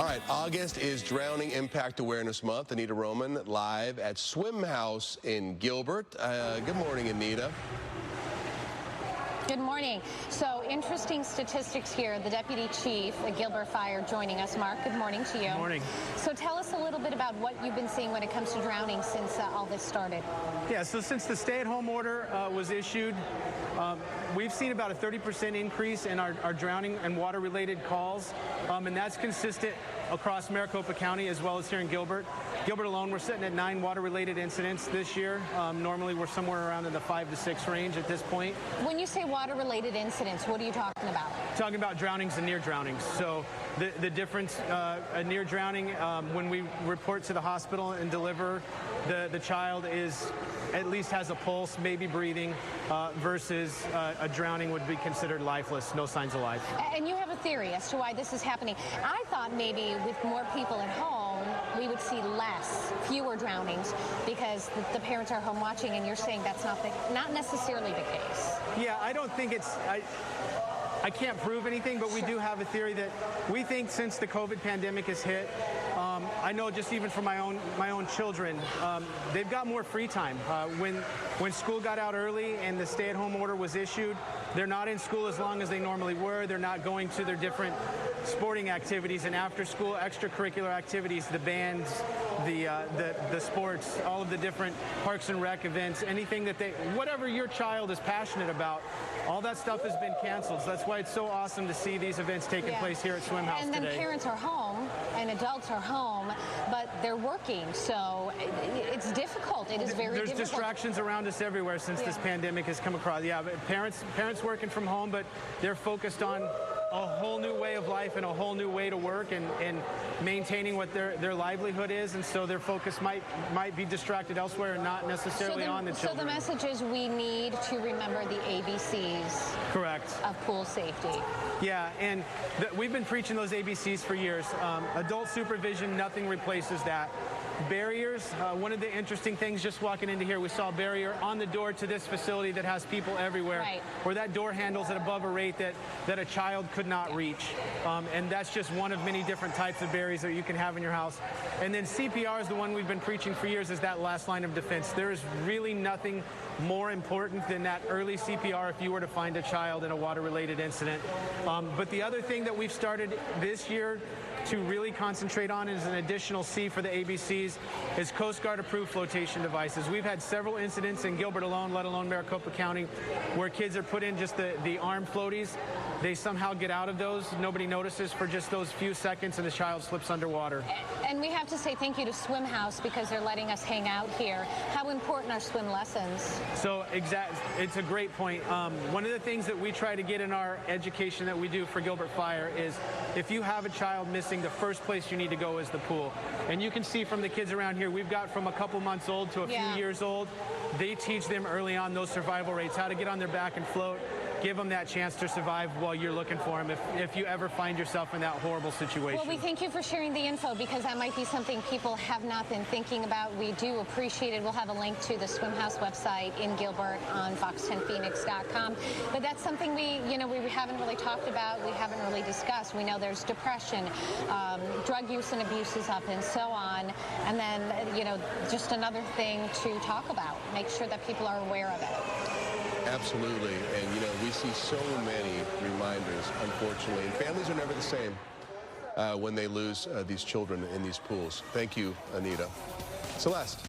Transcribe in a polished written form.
All right, August is Drowning Impact Awareness Month. Anita Roman live at Swimhaus in Gilbert. Good morning, Anita. Good morning. So interesting statistics here. The Deputy Chief at Gilbert Fire joining us. Mark, good morning to you. Good morning. So tell us a little bit about what you've been seeing when it comes to drowning since all this started. Yeah, so since the stay-at-home order was issued, we've seen about a 30% increase in our drowning and water-related calls, and that's consistent across Maricopa County as well as here in Gilbert. Gilbert alone, we're sitting at 9 water-related incidents this year. Normally, we're somewhere around in the 5 to 6 range at this point. When you say water-related incidents, what are you talking about? Talking about drownings and near drownings. So the difference, a near drowning, when we report to the hospital and deliver, the child is at least has a pulse, maybe breathing, versus a drowning would be considered lifeless, no signs of life. And you have a theory as to why this is happening. I thought maybe with more people at home, we would see fewer drownings because the parents are home watching, and you're saying that's not necessarily the case. Yeah, I don't think it's... I can't prove anything, but we do have a theory that we think since the COVID pandemic has hit, I know just even for my own children, they've got more free time. When school got out early and the stay-at-home order was issued, they're not in school as long as they normally were. They're not going to their different sporting activities and after-school extracurricular activities, the bands, the sports, all of the different parks and rec events, anything that whatever your child is passionate about, all that stuff has been canceled. So that's why it's so awesome to see these events taking place here at Swimhaus today. And then parents are home and adults are home, but they're working, so it's difficult. It is very difficult. There's distractions around us everywhere since this pandemic has come across. Yeah, but parents working from home, but they're focused on a whole new way of life and a whole new way to work and maintaining what their livelihood is, and so their focus might be distracted elsewhere and not necessarily on the children. So the message is we need to remember the ABCs. Correct. Of pool safety. Yeah, and we've been preaching those ABCs for years. Adult supervision, nothing replaces that. Barriers, one of the interesting things just walking into here, we saw a barrier on the door to this facility that has people everywhere, right, where that door handles at above a rate that a child could not reach. And that's just one of many different types of barriers that you can have in your house. And then CPR is the one we've been preaching for years, is that last line of defense. There is really nothing more important than that early CPR if you were to find a child in a water-related incident. But the other thing that we've started this year to really concentrate on is an additional C for the ABCs is Coast Guard approved flotation devices. We've had several incidents in Gilbert alone, let alone Maricopa County, where kids are put in just the arm floaties. They somehow get out of those. Nobody notices for just those few seconds, and the child slips underwater. And we have to say thank you to Swimhaus because they're letting us hang out here. How important are swim lessons? So it's a great point. One of the things that we try to get in our education that we do for Gilbert Fire is if you have a child missing, the first place you need to go is the pool. And you can see from the kids around here, we've got from a couple months old to a few years old. They teach them early on those survival rates, how to get on their back and float. Give them that chance to survive while you're looking for them if you ever find yourself in that horrible situation. Well, we thank you for sharing the info because that might be something people have not been thinking about. We do appreciate it. We'll have a link to the Swimhaus website in Gilbert on fox10phoenix.com. But that's something we haven't really talked about. We haven't really discussed. We know there's depression, drug use and abuse is up, and so on. And then, just another thing to talk about. Make sure that people are aware of it. Absolutely. And, we see so many reminders, unfortunately. And families are never the same when they lose these children in these pools. Thank you, Anita. Celeste.